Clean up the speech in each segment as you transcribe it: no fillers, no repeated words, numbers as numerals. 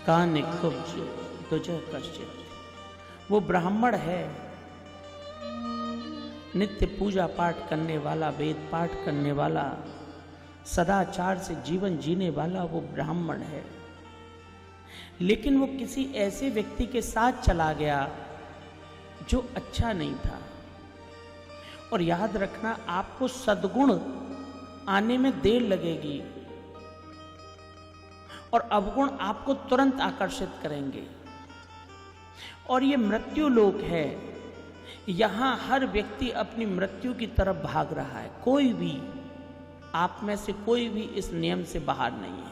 कानि कुब्ज तुझ कश्चित। वो ब्राह्मण है, नित्य पूजा पाठ करने वाला, वेद पाठ करने वाला, सदाचार से जीवन जीने वाला वो ब्राह्मण है। लेकिन वो किसी ऐसे व्यक्ति के साथ चला गया जो अच्छा नहीं था। और याद रखना, आपको सद्गुण आने में देर लगेगी और अवगुण आपको तुरंत आकर्षित करेंगे। और ये मृत्यु लोक है, यहां हर व्यक्ति अपनी मृत्यु की तरफ भाग रहा है। कोई भी, आप में से कोई भी इस नियम से बाहर नहीं है।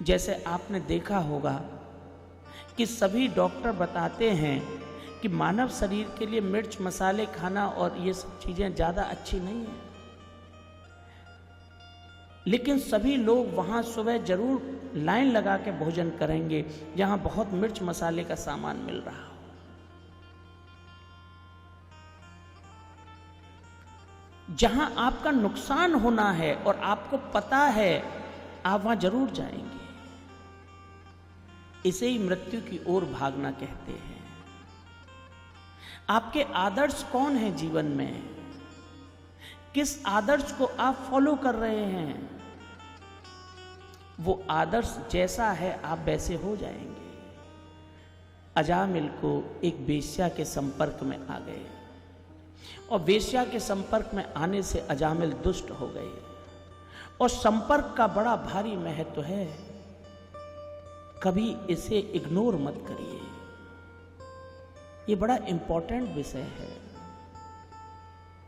जैसे आपने देखा होगा कि सभी डॉक्टर बताते हैं कि मानव शरीर के लिए मिर्च मसाले खाना और ये सब चीजें ज्यादा अच्छी नहीं है, लेकिन सभी लोग वहां सुबह जरूर लाइन लगा के भोजन करेंगे जहां बहुत मिर्च मसाले का सामान मिल रहा हो। जहां आपका नुकसान होना है और आपको पता है, आप वहां जरूर जाएंगे। इसे ही मृत्यु की ओर भागना कहते हैं। आपके आदर्श कौन है जीवन में? किस आदर्श को आप फॉलो कर रहे हैं? वो आदर्श जैसा है आप वैसे हो जाएंगे। अजामिल को एक वेश्या के संपर्क में आ गए और वेश्या के संपर्क में आने से अजामिल दुष्ट हो गए। और संपर्क का बड़ा भारी महत्व है, कभी इसे इग्नोर मत करिए। ये बड़ा इंपॉर्टेंट विषय है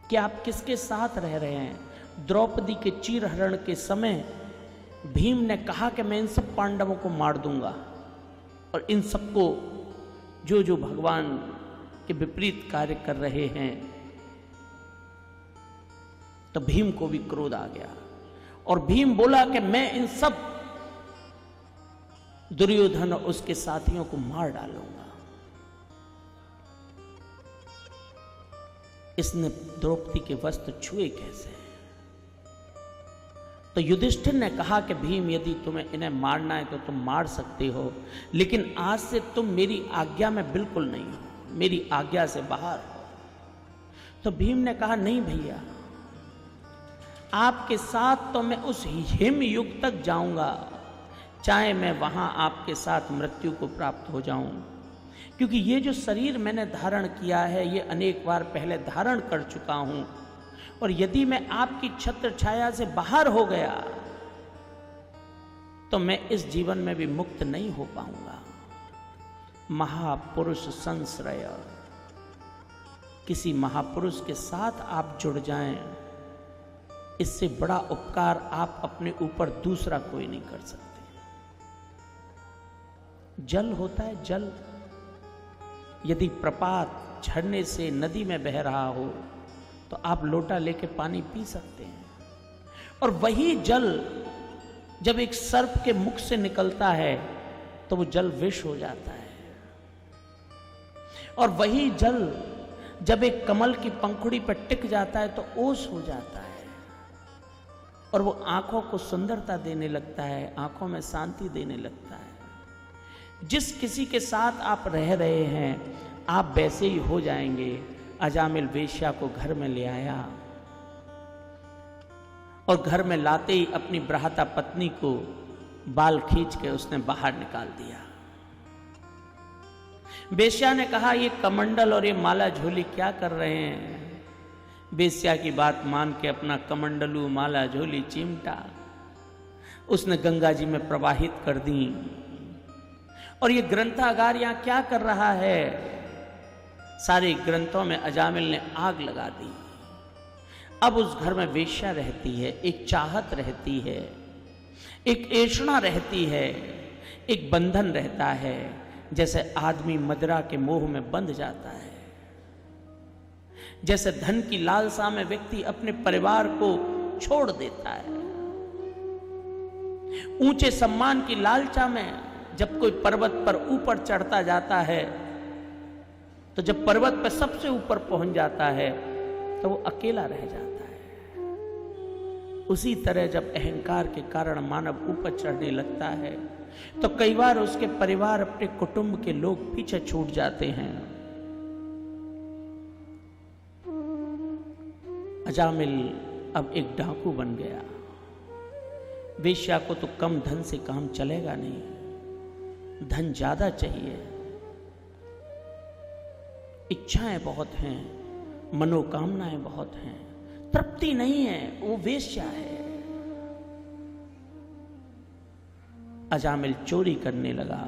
कि आप किसके साथ रह रहे हैं। द्रौपदी के चीरहरण के समय भीम ने कहा कि मैं इन सब पांडवों को मार दूंगा और इन सबको जो जो भगवान के विपरीत कार्य कर रहे हैं। तो भीम को भी क्रोध आ गया और भीम बोला कि मैं इन सब दुर्योधन और उसके साथियों को मार डालूंगा। इसने द्रौपदी के वस्त्र छुए कैसे? तो युधिष्ठिर ने कहा कि भीम, यदि तुम्हें इन्हें मारना है तो तुम मार सकते हो, लेकिन आज से तुम मेरी आज्ञा में बिल्कुल नहीं हो, मेरी आज्ञा से बाहर हो। तो भीम ने कहा, नहीं भैया, आपके साथ तो मैं उस हिम युग तक जाऊंगा, चाहे मैं वहां आपके साथ मृत्यु को प्राप्त हो जाऊं, क्योंकि ये जो शरीर मैंने धारण किया है ये अनेक बार पहले धारण कर चुका हूं। और यदि मैं आपकी छत्र छाया से बाहर हो गया तो मैं इस जीवन में भी मुक्त नहीं हो पाऊंगा। महापुरुष संश्रय, किसी महापुरुष के साथ आप जुड़ जाएं, इससे बड़ा उपकार आप अपने ऊपर दूसरा कोई नहीं कर सकते। जल होता है, जल, यदि प्रपात झरने से नदी में बह रहा हो तो आप लोटा लेके पानी पी सकते हैं। और वही जल जब एक सर्प के मुख से निकलता है तो वो जल विष हो जाता है। और वही जल जब एक कमल की पंखुड़ी पर टिक जाता है तो ओस हो जाता है और वो आंखों को सुंदरता देने लगता है, आंखों में शांति देने लगता है। जिस किसी के साथ आप रह रहे हैं आप वैसे ही हो जाएंगे। अजामिल वेश्या को घर में ले आया और घर में लाते ही अपनी भ्राता पत्नी को बाल खींच के उसने बाहर निकाल दिया। वेश्या ने कहा, ये कमंडल और ये माला झोली क्या कर रहे हैं? वेश्या की बात मान के अपना कमंडलू माला झोली चिमटा उसने गंगा जी में प्रवाहित कर दी। और ये ग्रंथागार यहां क्या कर रहा है? सारे ग्रंथों में अजामिल ने आग लगा दी। अब उस घर में वेश्या रहती है, एक चाहत रहती है, एक ऐषणा रहती है, एक बंधन रहता है। जैसे आदमी मदिरा के मोह में बंध जाता है, जैसे धन की लालसा में व्यक्ति अपने परिवार को छोड़ देता है, ऊंचे सम्मान की लालसा में जब कोई पर्वत पर ऊपर चढ़ता जाता है तो जब पर्वत पर सबसे ऊपर पहुंच जाता है तो वो अकेला रह जाता है। उसी तरह जब अहंकार के कारण मानव ऊपर चढ़ने लगता है तो कई बार उसके परिवार, अपने कुटुंब के लोग पीछे छूट जाते हैं। अजामिल अब एक डाकू बन गया। वेश्या को तो कम धन से काम चलेगा नहीं, धन ज्यादा चाहिए, इच्छाएं बहुत हैं, मनोकामनाएं बहुत हैं, तृप्ति नहीं है, वो वेश्या है। अजामिल चोरी करने लगा।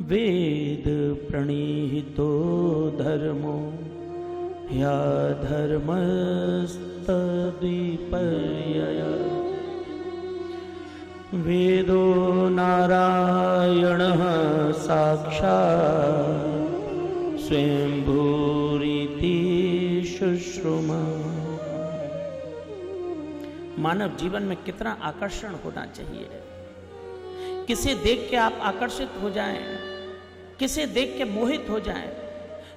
वेद प्रणीहितो धर्मो या धर्मस्तदीपर्यय वेदो नारायणः साक्षात् स्वयंभूरिति शुश्रुमा। मानव जीवन में कितना आकर्षण होना चाहिए। किसे देख के आप आकर्षित हो जाएं, किसे देख के मोहित हो जाएं।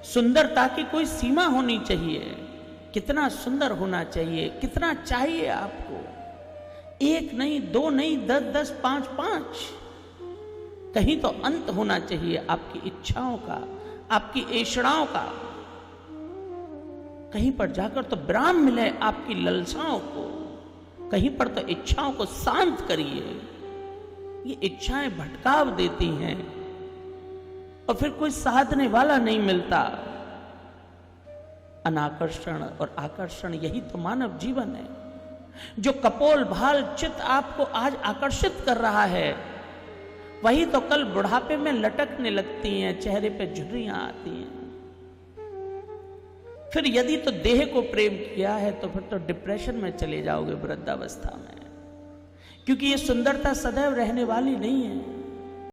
सुंदरता की कोई सीमा होनी चाहिए। कितना सुंदर होना चाहिए, कितना चाहिए आपको। एक नहीं, दो नहीं, 10-10, 5-5। कहीं तो अंत होना चाहिए आपकी इच्छाओं का, आपकी ऐषणाओं का। कहीं पर जाकर तो विराम मिले आपकी ललसाओं को। कहीं पर तो इच्छाओं को शांत करिए। ये इच्छाएं भटकाव देती हैं और फिर कोई साधने वाला नहीं मिलता। अनाकर्षण और आकर्षण, यही तो मानव जीवन है। जो कपोल भाल चित्त आपको आज आकर्षित कर रहा है, वही तो कल बुढ़ापे में लटकने लगती हैं, चेहरे पे झुर्रियां आती हैं। फिर यदि तो देह को प्रेम किया है तो फिर तो डिप्रेशन में चले जाओगे वृद्धावस्था में, क्योंकि ये सुंदरता सदैव रहने वाली नहीं है।